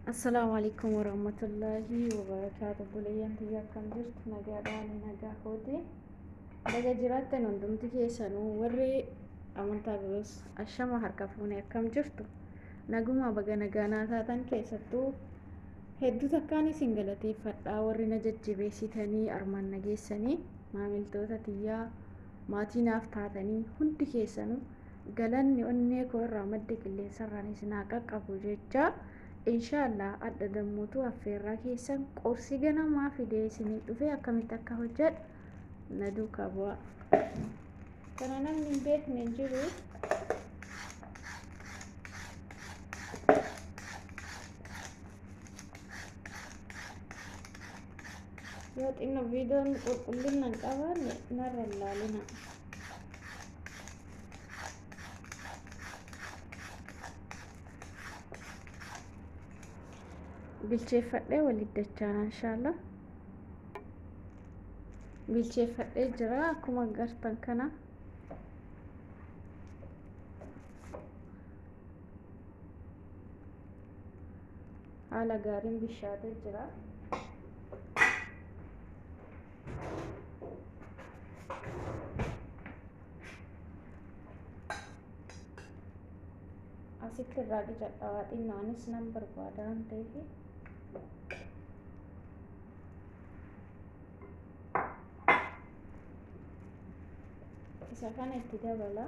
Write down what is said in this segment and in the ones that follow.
السلام عليكم ورحمة الله وبركاته. بوليان تيجا كم جرت نجا داني نجا خوتي daga jiraattan hundumti keessanuu warri amantaa biroos ashama harka fuunee akkam jirtu naguma baga nagaanaa taatan keessattuu hedduu takkaan isin galateeffadhaa warri na jajjabeessitanii armaan nageessanii maamiltoota tiyyaa maatiinaaf taatanii hundi keessanuu galanni onnee koo irraa madda qilleensarraan isin haa qaqqabu jecha inshaallah adda dammuutu affeerraa keessan qorsi ganamaa fidee isinii dhufee akkamitti akka hojjedhu na duukaa bu'aa. Kana namni hin beekne hin jiru. Yoo xinnoo viidiyoon qulqullina hin qabaanne narra hin laalina. Bilcheeffadhee walitti dachaana inshaallah. Bilcheeffadhee jira akkuma agartan kana. Haala gaariin bishaatee jira. Asitti irraa qicadhaa xinnoonis nan barbaada waan ta'eef. Isa kana itti dabala.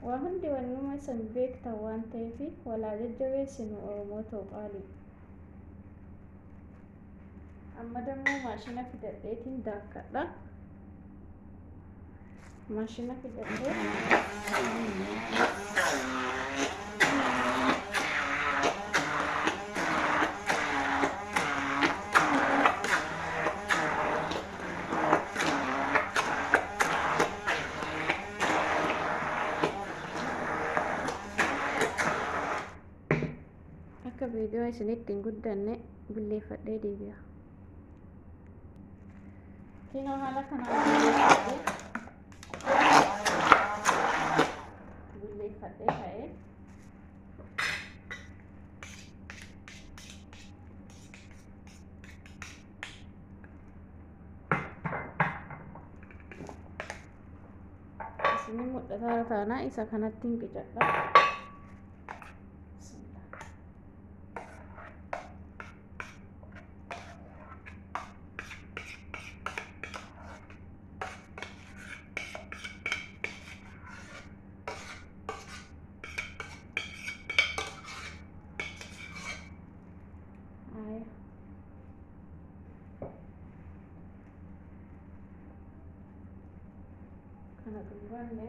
Waa hundi wannuma isin beektan waan ta'eef walaa jajjabeessinu Oromoo ta'uu qaali. Amma dammoo maashina fidadheetiin daakkadha. Maashina fidadhee akka viidiyoo isinitti hin guddanne bulleeffadhee deebi'a. Kinoo haala kanaan bulleeffadhee ta'ee isinin mul'ataa taanaa isa kanatti hin qicadha. Kana duwwaanne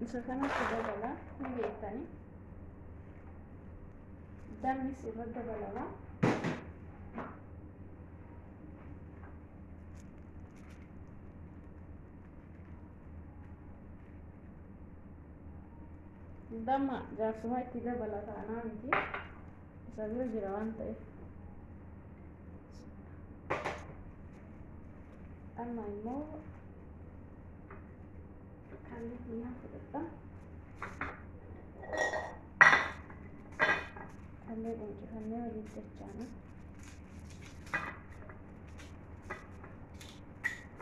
isa kanatti dabala ni beektani dammis irra dabalama. Damma jaarsuma itti dabala taanaa miti isa bira jira waan ta'eef. Amma immoo kalli mi'aa fudhadha. Kallee quncifannee walitti dachaana.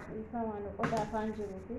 Dhiifamaan qodaa afaan jiruufi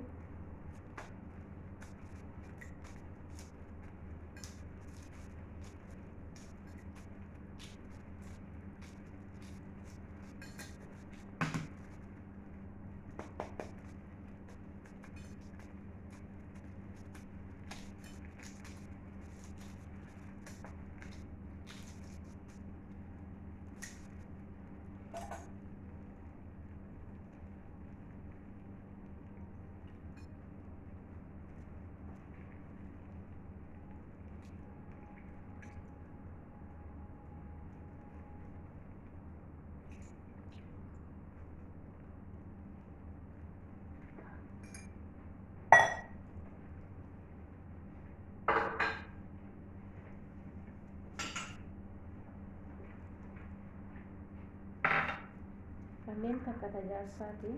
kunilleen takka tajaajilsaati.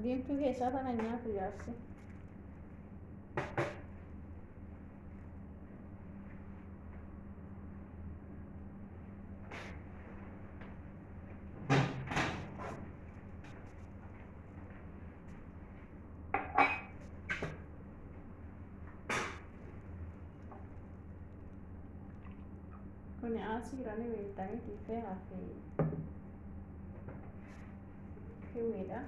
Diimtuu keessaa tana nyaatu jaarsi. Kuni asiiranii beektanii tiifee hafe kiwiidha.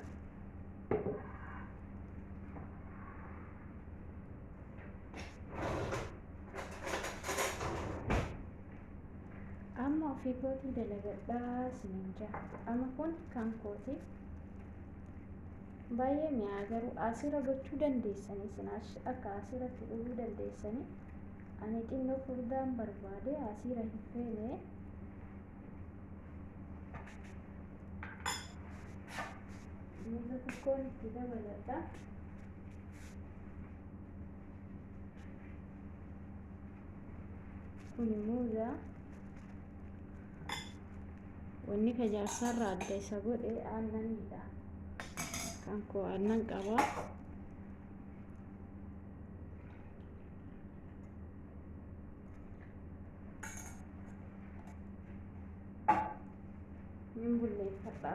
Amma ofii kootii dalagadhaa isiniin jira. Amma kun kan kooti baay'ee mi'aa garuu asiira gochuu dandeessanii sinaas akka asiiratti dhuguu dandeessanii. Ani xinnoo furdaan barbaade asiira hin feene. Muuza tokkoon itti dabaladha. Kuni muuza wanni kajaarsaarraa adda isa godhe aannanidha. Kan koo aannan qaba. Min bulleeffadha.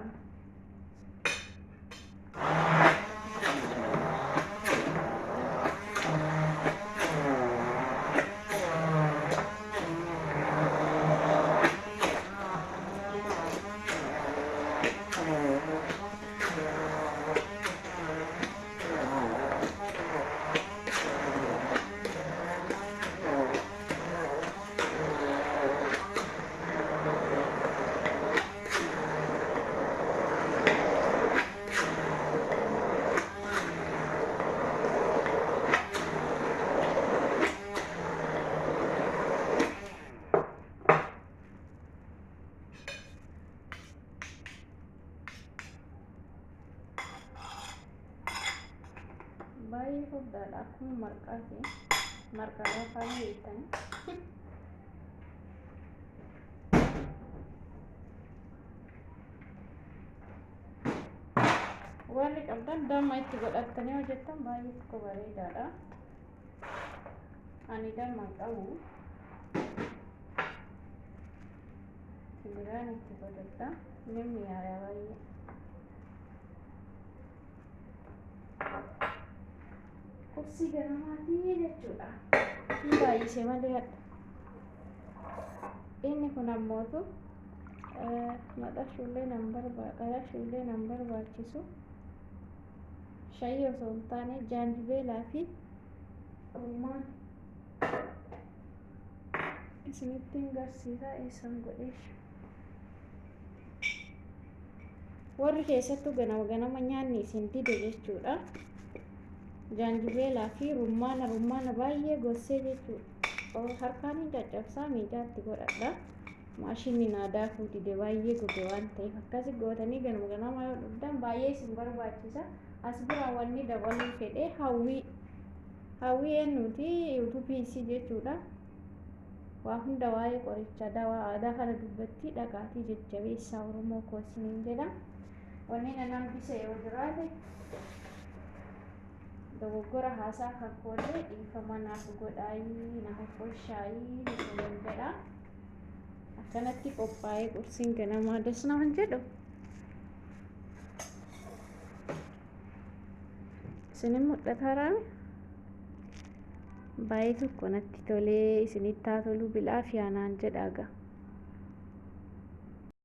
Baay'ee furdaadha akkuma marqaati. Marqa lafaan beektanii. Warri qabdan damma itti godhattanii hojjettan baay'ee tokko bareedaadha. Ani damma qabu. Biraan itti godhadha. Ni mi'aayaa baay'ee. Qubsii ganamaatii jechuudha. Ni baay'isee malee hadha. Inni kun ammootu maxxashuullee nan barbaachisu. Shaayii osoo hin taane jaanjibeelaa fi rummaan isinittiin garsiisaa eessan godhee. Warri keessattuu ganama nyaanni isin dide jechuudha. Jaanjibeelaa fi rummaana baay'ee gorsee jechuudha. Harkaan hin caccabsaa miidiyaatti godhadha. Maashinni naadaa fuudhide baay'ee goge waan ta'eef akkasi gootanii ganama yoo dhugdan baay'ee isin barbaachisa. As biraa wanni dabaluu fedhee hawwii eenyuti yuutuubiisii jechuudha. Waa hunda waa'ee qoricha dawaa aadaa kana dubbatti dhaqaatii jajjabeessaa Oromoo koosiniin jedha. Wanni nan bisa yoo jiraate dogoggora haasaa kan koollee dhiifama naaf godhaayii naaf folshaayii isiniin jedha. Akkanatti qophaa'ee qursiin ganamaa dasnaman jedhu. Isinin mul'ata raame baay'ee tokko natti tolee isinitti haa tolu bilaa fi aanaan jedhaaga.